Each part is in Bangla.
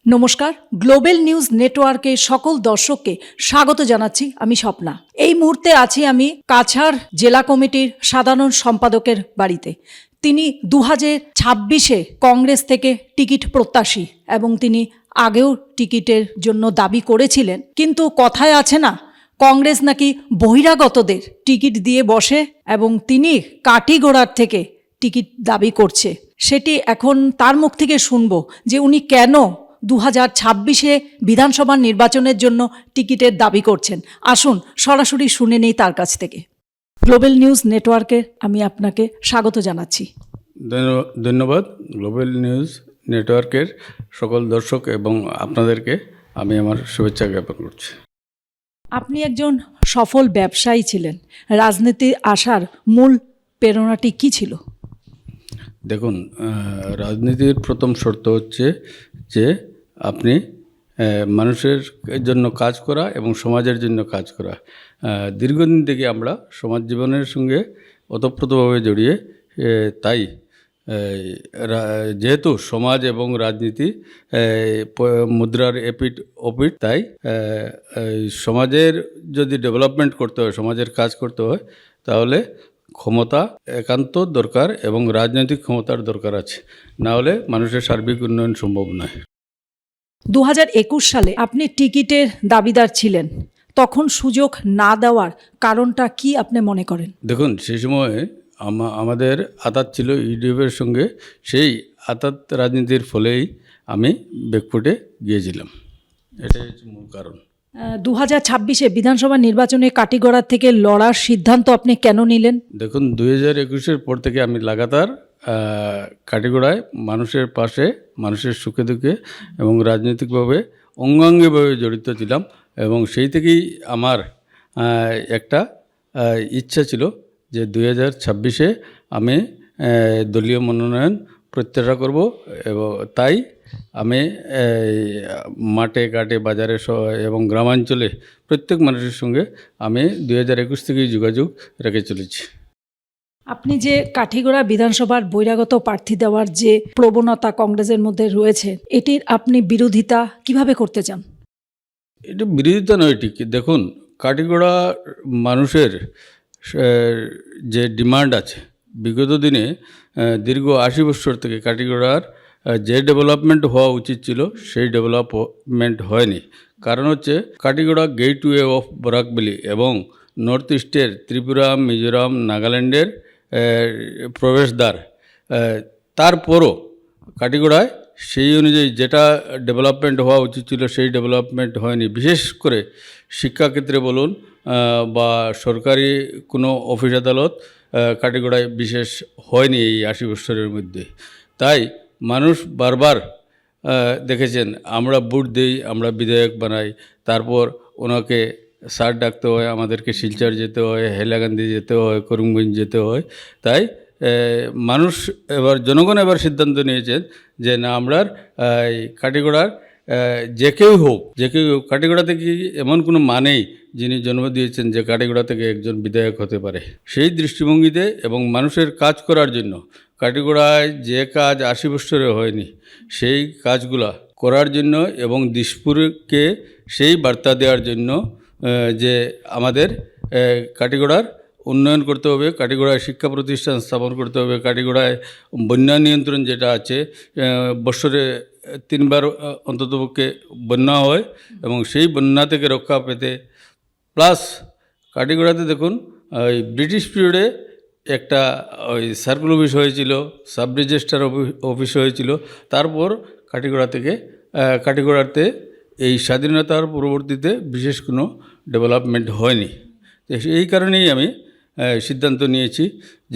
নমস্কার, গ্লোবাল নিউজ নেটওয়ার্কে সকল দর্শককে স্বাগত জানাচ্ছি। আমি স্বপ্না। এই মুহূর্তে আছি আমি কাছাড় জেলা কমিটির সাধারণ সম্পাদকের বাড়িতে। তিনি 2026-এ কংগ্রেস থেকে টিকিট প্রত্যাশী এবং তিনি আগেও টিকিটের জন্য দাবি করেছিলেন, কিন্তু কথায় আছে না, কংগ্রেস নাকি বহিরাগতদের টিকিট দিয়ে বসে এবং তিনি কাটিগোড়ার থেকে টিকিট দাবি করছে। সেটি এখন তার মুখ থেকে শুনবো যে উনি কেন 2026-এ বিধানসভা নির্বাচনের জন্য টিকিটের দাবি করছেন। আসুন সরাসরি শুনে নেই তার কাছ থেকে। গ্লোবাল নিউজ নেটওয়ার্কে আমি আপনাকে স্বাগত জানাচ্ছি। ধন্যবাদ। গ্লোবাল নিউজ নেটওয়ার্কের সকল দর্শক এবং আপনাদেরকে আমি আমার শুভেচ্ছা জ্ঞাপন করছি। আপনি একজন সফল ব্যবসায়ী ছিলেন। রাজনীতি আসার মূল প্রেরণাটি কী ছিল? দেখুন, রাজনীতির প্রথম শর্ত হচ্ছে যে আপনি মানুষের জন্য কাজ করা এবং সমাজের জন্য কাজ করা। দীর্ঘদিন থেকে আমরা সমাজ জীবনের সঙ্গে ওতপ্রোতভাবে জড়িয়ে, তাই যেহেতু সমাজ এবং রাজনীতি মুদ্রার এপিঠ ওপিঠ, তাই সমাজের যদি ডেভেলপমেন্ট করতে হয়, সমাজের কাজ করতে হয়, তাহলে ক্ষমতা একান্ত দরকার এবং রাজনৈতিক ক্ষমতার দরকার আছে, না হলে মানুষের সার্বিক উন্নয়ন সম্ভব নয়। 2021 সালে আপনি টিকিটের দাবিদার ছিলেন, তখন সুযোগ না দেওয়ার কারণটা কি আপনি মনে করেন? দেখুন, সেই সময় আমাদের আঁতাত ছিল ইউডিএফের সঙ্গে। সেই আঁতাত রাজনীতির ফলেই আমি ব্যাকফুটে গিয়েছিলাম, এটাই হচ্ছে মূল কারণ। 2026-এ বিধানসভা নির্বাচনে কাটিগড়া থেকে লড়ার সিদ্ধান্ত আপনি কেন নিলেন? দেখুন, 2021-এর পর থেকে আমি লাগাতার কাটিগড়ায় মানুষের পাশে, মানুষের সুখে দুঃখে এবং রাজনৈতিকভাবে অঙ্গাঙ্গিভাবে জড়িত ছিলাম, এবং সেই থেকেই আমার একটা ইচ্ছা ছিল যে 2026-এ আমি দলীয় মনোনয়ন প্রত্যাশা করব। এবং তাই আমি মাঠে ঘাটে বাজারে এবং গ্রামাঞ্চলে প্রত্যেক মানুষের সঙ্গে আমি 2021 থেকেই যোগাযোগ রেখে চলেছি। আপনি যে কাঠিগড়া বিধানসভার বহিরাগত প্রার্থী দেওয়ার যে প্রবণতা কংগ্রেসের মধ্যে রয়েছে, এটির আপনি বিরোধিতা কিভাবে করতে চান? এটা বিরোধিতা নয়, ঠিক। দেখুন, কাঠিগড়া মানুষের যে ডিমান্ড আছে, বিগত দিনে দীর্ঘ 80 বছর থেকে কাঠিগড়ার যে ডেভেলপমেন্ট হওয়া উচিত ছিল সেই ডেভেলপমেন্ট হয়নি। কারণ হচ্ছে কাঠিগড়া গেটওয়ে অফ বরাকবেলি এবং নর্থ ইস্টের ত্রিপুরা, মিজোরাম, নাগাল্যান্ডের প্রবেশদ্বার। তারপরও কাঠিগড়ায় সেই অনুযায়ী যেটা ডেভেলপমেন্ট হওয়া উচিত ছিল সেই ডেভেলপমেন্ট হয়নি। বিশেষ করে শিক্ষাক্ষেত্রে বলুন বা সরকারি কোনো অফিস আদালত কাঠিগড়ায় বিশেষ হয়নি এই 80 বছরের মধ্যে। তাই মানুষ বারবার দেখেছেন, আমরা ভোট দিই, আমরা বিধায়ক বানাই, তারপর ওনাকে স্যার ডাকতে হয়, আমাদেরকে শিলচর যেতে হয়, হাইলাকান্দি যেতে হয়, করিমগঞ্জ যেতে হয়। তাই জনগণ এবার সিদ্ধান্ত নিয়েছেন যে না, আমরা কাঠিগড়ার যে কেউ হোক, কাঠিগড়া থেকে এমন কোনো মানেই যিনি জন্ম দিয়েছেন যে কাঠিগড়া থেকে একজন বিধায়ক হতে পারে। সেই দৃষ্টিভঙ্গিতে এবং মানুষের কাজ করার জন্য, কাঠিগড়ায় যে কাজ 80 বছরে হয়নি সেই কাজগুলা করার জন্য এবং দিশপুরকে সেই বার্তা দেওয়ার জন্য যে আমাদের কাঠিগড়ার উন্নয়ন করতে হবে, কাঠিগড়ায় শিক্ষা প্রতিষ্ঠান স্থাপন করতে হবে, কাঠিগড়ায় বন্যা নিয়ন্ত্রণ যেটা আছে, বছরে 3 বার অন্ততপক্ষে বন্যা হয় এবং সেই বন্যা থেকে রক্ষা পেতে, প্লাস কাঠিগড়াতে দেখুন ওই ব্রিটিশ পিরিয়ডে একটা ওই সার্কুল অফিস হয়েছিল, সাব রেজিস্ট্রার অফিস হয়েছিল। তারপর কাঠিগড়াতে এই স্বাধীনতার পরবর্তীতে বিশেষ কোনো ডেভেলপমেন্ট হয়নি। এই কারণেই আমি সিদ্ধান্ত নিয়েছি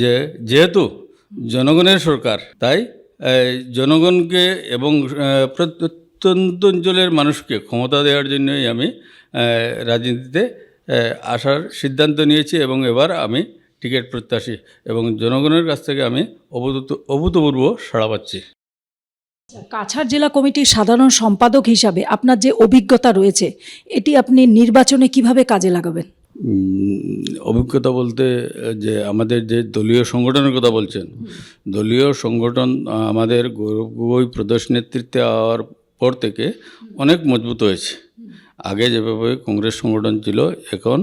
যে যেহেতু জনগণের সরকার, তাই জনগণকে এবং প্রত্যন্ত অঞ্চলের মানুষকে ক্ষমতা দেওয়ার জন্যই আমি রাজনীতিতে আসার সিদ্ধান্ত নিয়েছি এবং এবার আমি টিকিট প্রত্যাশী এবং জনগণের কাছ থেকে আমি অভূতপূর্ব সাড়া পাচ্ছি। কাছাড় জেলা কমিটির সাধারণ সম্পাদক হিসাবে আপনার যে অভিজ্ঞতা রয়েছে, এটি আপনি নির্বাচনে কিভাবে কাজে লাগাবেন? অভিজ্ঞতা বলতে যে আমাদের যে দলীয় সংগঠনের কথা বলছেন, দলীয় সংগঠন আমাদের গৌরব গগৈ প্রদেশ নেতৃত্বে হওয়ার পর থেকে অনেক মজবুত হয়েছে। আগে যেভাবে কংগ্রেস সংগঠন ছিল, এখন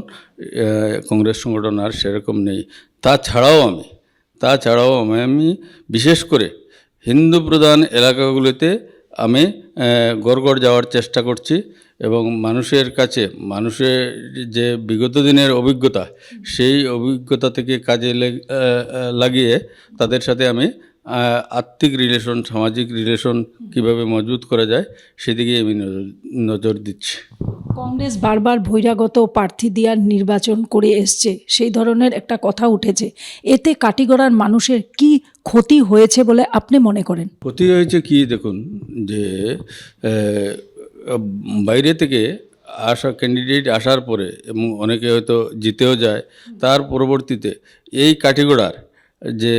কংগ্রেস সংগঠন আর সেরকম নেই। তাছাড়াও আমি বিশেষ করে হিন্দু প্রধান এলাকাগুলিতে আমি গড় যাওয়ার চেষ্টা করছি এবং মানুষের কাছে মানুষের যে বিগত দিনের অভিজ্ঞতা, সেই অভিজ্ঞতা থেকে কাজে লাগিয়ে তাদের সাথে আমি আর্থিক রিলেশন, সামাজিক রিলেশন কিভাবে মজবুত করা যায় সেদিকে আমি নজর দিচ্ছি। কংগ্রেস বারবার বহিরাগত প্রার্থী দেওয়ার নির্বাচন করে এসছে, সেই ধরনের একটা কথা উঠেছে। এতে কাটিগড়ার মানুষের কি ক্ষতি হয়েছে বলে আপনি মনে করেন? ক্ষতি হয়েছে কি, দেখুন যে বাইরে থেকে আসা ক্যান্ডিডেট আসার পরে এবং অনেকে হয়তো জিতেও যায়, তার পরবর্তীতে এই কাটিগড়ার যে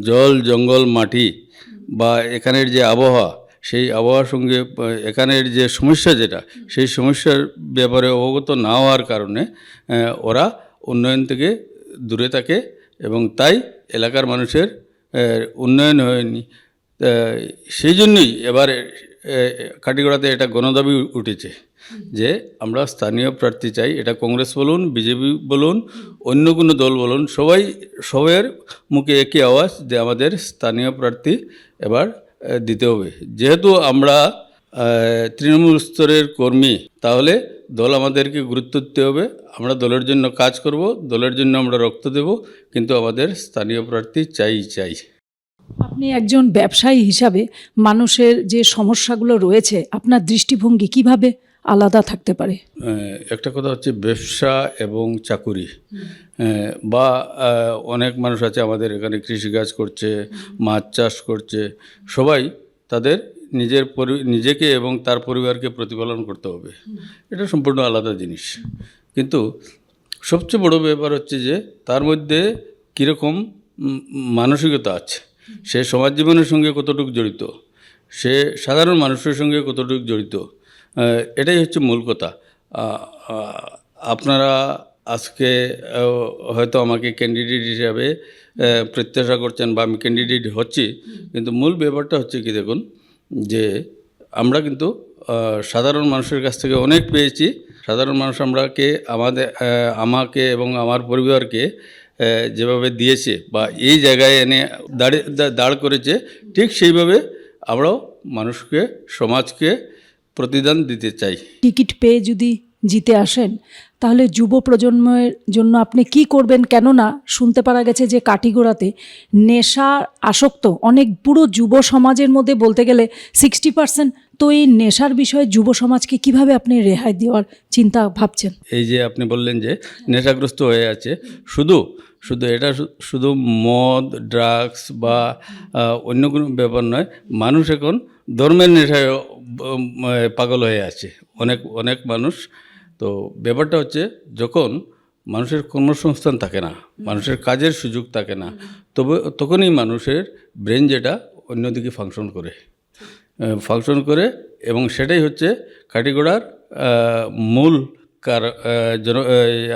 জল জঙ্গল মাটি বা এখানের যে আবহাওয়া, সেই আবহাওয়ার সঙ্গে এখানের যে সমস্যা যেটা, সেই সমস্যার ব্যাপারে অবগত না হওয়ার কারণে ওরা উন্নয়ন থেকে দূরে থাকে এবং তাই এলাকার মানুষের উন্নয়ন হয়নি। সেই জন্যই এবারে কাটিগড়াতে এটা গণদাবি উঠেছে যে আমরা স্থানীয় প্রার্থী চাই। এটা কংগ্রেস বলুন, বিজেপি বলুন, অন্য কোনো দল বলুন, সবার মুখে একই আওয়াজ যে আমাদের স্থানীয় প্রার্থী এবার দিতে হবে। যেহেতু আমরা তৃণমূল স্তরের কর্মী, তাহলে দল আমাদেরকে গুরুত্ব দিতে হবে। আমরা দলের জন্য কাজ করব, দলের জন্য আমরা রক্ত দেব, কিন্তু আমাদের স্থানীয় প্রার্থী চাই। আপনি একজন ব্যবসায়ী হিসাবে মানুষের যে সমস্যাগুলো রয়েছে, আপনার দৃষ্টিভঙ্গি কিভাবে আলাদা থাকতে পারে? একটা কথা হচ্ছে ব্যবসা এবং চাকুরি, বা অনেক মানুষ আছে আমাদের এখানে কৃষিকাজ করছে, মাছ চাষ করছে, সবাই তাদের নিজেকে এবং তার পরিবারকে প্রতিপালন করতে হবে। এটা সম্পূর্ণ আলাদা জিনিস। কিন্তু সবচেয়ে বড় ব্যাপার হচ্ছে যে তার মধ্যে কীরকম মানসিকতা আছে, সে সমাজ জীবনের সঙ্গে কতটুকু জড়িত, সে সাধারণ মানুষের সঙ্গে কতটুকু জড়িত, এটাই হচ্ছে মূল কথা। আপনারা আজকে হয়তো আমাকে ক্যান্ডিডেট হিসাবে প্রত্যাশা করছেন বা আমি ক্যান্ডিডেট হচ্ছি, কিন্তু মূল ব্যাপারটা হচ্ছে কি, দেখুন যে আমরা কিন্তু সাধারণ মানুষের কাছ থেকে অনেক পেয়েছি। সাধারণ মানুষ আমাকে এবং আমার পরিবারকে যেভাবে দিয়েছে বা এই জায়গায় এনে দাঁড় করেছে, ঠিক সেইভাবে আমরাও মানুষকে, সমাজকে প্রতিদান দিতে চাই। টিকিট পেয়ে যদি জিতে আসেন, তাহলে যুব প্রজন্মের জন্য আপনি কি করবেন? কেননা শুনতে পারা গেছে যে কাটিগড়াতে নেশা আসক্ত অনেক পুরো যুব সমাজের মধ্যে বলতে গেলে 60%। তো এই নেশার বিষয়ে যুব সমাজকে কিভাবে আপনি রেহাই দেওয়ার চিন্তা ভাবছেন? এই যে আপনি বললেন যে নেশাগ্রস্ত হয়ে আছে, শুধু এটা শুধু মদ, ড্রাগস বা অন্য কোনো ব্যাপার নয়। মানুষ এখন ধর্মের নেশায় পাগল হয়ে আছে, অনেক মানুষ। তো ব্যাপারটা হচ্ছে, যখন মানুষের কর্মসংস্থান থাকে না, মানুষের কাজের সুযোগ থাকে না, তখনই মানুষের ব্রেন যেটা অন্যদিকে ফাংশন করে এবং সেটাই হচ্ছে কাটিগড়ার মূল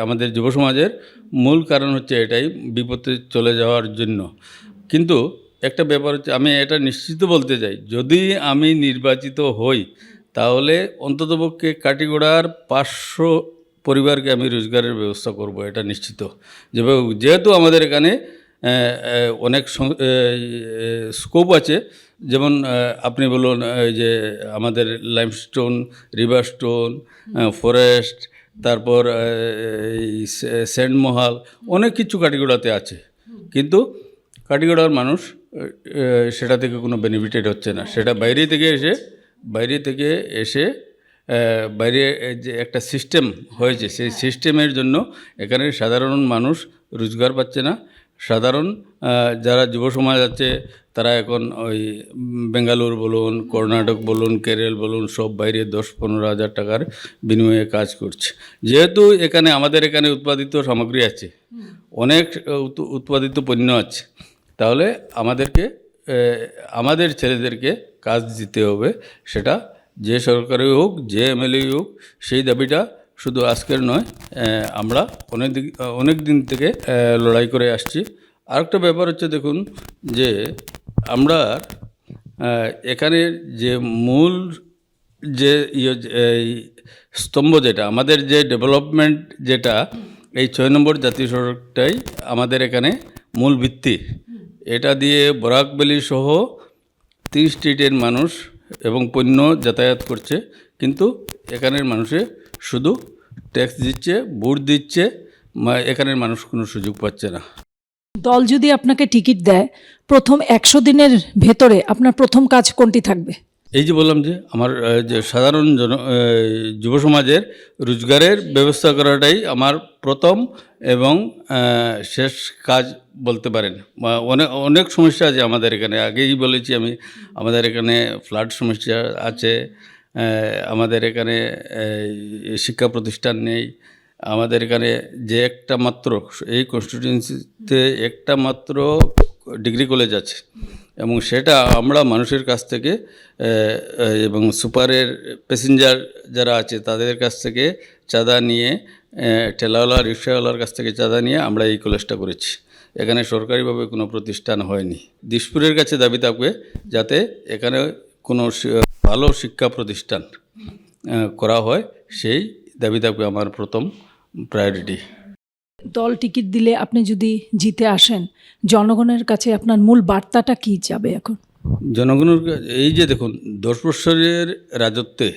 আমাদের যুব সমাজের মূল কারণ হচ্ছে এটাই, বিপদে চলে যাওয়ার জন্য। কিন্তু একটা ব্যাপার হচ্ছে, আমি এটা নিশ্চিত বলতে চাই, যদি আমি নির্বাচিত হই তাহলে অন্ততপক্ষে কাটিগড়ার 500 পরিবারকে আমি রোজগারের ব্যবস্থা করব, এটা নিশ্চিত। যেহেতু আমাদের এখানে অনেক স্কোপ আছে, যেমন আপনি বলুন যে আমাদের লাইমস্টোন, রিভারস্টোন, ফরেস্ট, তারপর স্যান্ডমহল, অনেক কিছু কাটিগড়াতে আছে, কিন্তু কাটিগড়ার মানুষ সেটা থেকে কোনো বেনিফিটেড হচ্ছে না। সেটা বাইরে থেকে এসে বাইরে যে একটা সিস্টেম হয়েছে, সেই সিস্টেমের জন্য এখানে সাধারণ মানুষ রোজগার পাচ্ছে না। সাধারণ যারা যুব সমাজ আছে, তারা এখন ওই বেঙ্গালুরু বলুন, কর্ণাটক বলুন, কেরল বলুন, সব বাইরে 10-15 হাজার টাকার বিনিময়ে কাজ করছে। যেহেতু আমাদের এখানে উৎপাদিত সামগ্রী আছে, অনেক উৎপাদিত পণ্য আছে, তাহলে আমাদের ছেলেদেরকে কাজ দিতে হবে। সেটা যে সরকারই হোক, যে এমএলএ হোক, সেই দাবিটা শুধু আজকের নয়, আমরা অনেক দিন থেকে লড়াই করে আসছি। আরেকটা ব্যাপার হচ্ছে, দেখুন যে আমরা এখানে যে মূল যে এই স্তম্ভ যেটা আমাদের যে ডেভেলপমেন্ট যেটা এই 6 নম্বর জাতীয় সড়কটাই আমাদের এখানে মূল ভিত্তি। এটা দিয়ে বরাক ভ্যালি সহ 3 স্টেটের মানুষ এবং পণ্য যাতায়াত করছে, কিন্তু এখানের মানুষে শুধু ট্যাক্স দিচ্ছে, ভোট দিচ্ছে, এখানের মানুষ কোনো সুযোগ পাচ্ছে না। দল যদি আপনাকে টিকিট দেয়, প্রথম 100 দিনের ভেতরে আপনার প্রথম কাজ কোনটি থাকবে? এই যে বললাম যে আমার যে সাধারণ যুব সমাজের রোজগারের ব্যবস্থা করাটাই আমার প্রথম এবং শেষ কাজ বলতে পারেন। অনেক সমস্যা আছে আমাদের এখানে, আগেই বলেছি আমি, আমাদের এখানে ফ্লাড সমস্যা আছে, আমাদের এখানে শিক্ষা প্রতিষ্ঠান নেই, আমাদের এখানে যে একটা মাত্র এই কনস্টিটিউয়েন্সিতে একটা মাত্র ডিগ্রি কলেজ আছে, এবং সেটা আমরা মানুষের কাছ থেকে এবং সুপারের প্যাসেঞ্জার যারা আছে তাদের কাছ থেকে চাঁদা নিয়ে, ঠেলাওয়ালা রিক্সাওয়ালার কাছ থেকে চাঁদা নিয়ে আমরা এই কলেজটা করেছি। এখানে সরকারিভাবে কোনো প্রতিষ্ঠান হয়নি। দিশপুরের কাছে দাবি থাকবে যাতে এখানে কোনো ভালো শিক্ষা প্রতিষ্ঠান করা হয়, সেই দাবি থাকবে আমার প্রথম প্রায়োরিটি। দল টিকিট দিলে আপনি যদি জিতে আসেন, জনগণের কাছে আপনার মূল বার্তাটা কী যাবে এখন? জনগণের এই যে দেখুন 10 বৎসরের রাজত্বে,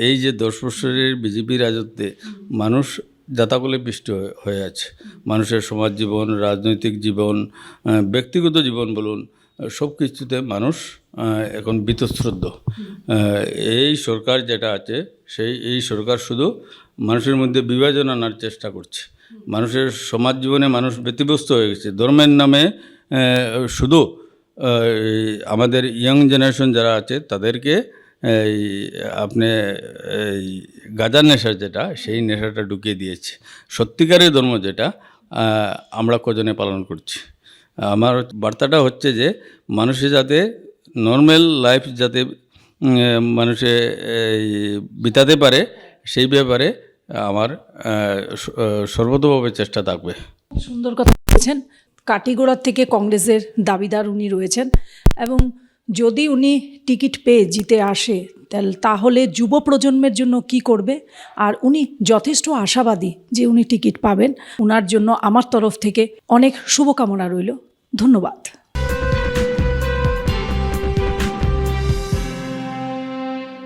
এই যে 10 বৎসরের বিজেপি রাজত্বে মানুষ যাতাকলে পিষ্ট হয়ে আছে। মানুষের সমাজ জীবন, রাজনৈতিক জীবন, ব্যক্তিগত জীবন বলুন, সব কিছুতে মানুষ এখন বীতশ্রদ্ধ। এই সরকার যেটা আছে এই সরকার শুধু মানুষের মধ্যে বিভাজন আনার চেষ্টা করছে। মানুষের সমাজ জীবনে মানুষ ব্যতিব্যস্ত হয়ে গেছে। ধর্মের নামে শুধু আমাদের ইয়াং জেনারেশন যারা আছে তাদেরকে আপনি এই গাঁজার নেশা যেটা, সেই নেশাটা ঢুকিয়ে দিয়েছে। সত্যিকারের ধর্ম যেটা আমরা কজনে পালন করছি। আমার বার্তাটা হচ্ছে যে মানুষে যাতে নর্মাল লাইফ যাতে মানুষে বিতাতে পারে, সেই ব্যাপারে আমার সর্বতোভাবে চেষ্টা থাকবে। সুন্দর কথা বলেছেন। কাটিগড়ার থেকে কংগ্রেসের দাবিদার উনি রয়েছেন, এবং যদি উনি টিকিট পেয়ে জিতে আসে তাহলে যুব প্রজন্মের জন্য কি করবে, আর উনি যথেষ্ট আশাবাদী যে উনি টিকিট পাবেন। ওনার জন্য আমার তরফ থেকে অনেক শুভকামনা রইল। ধন্যবাদ।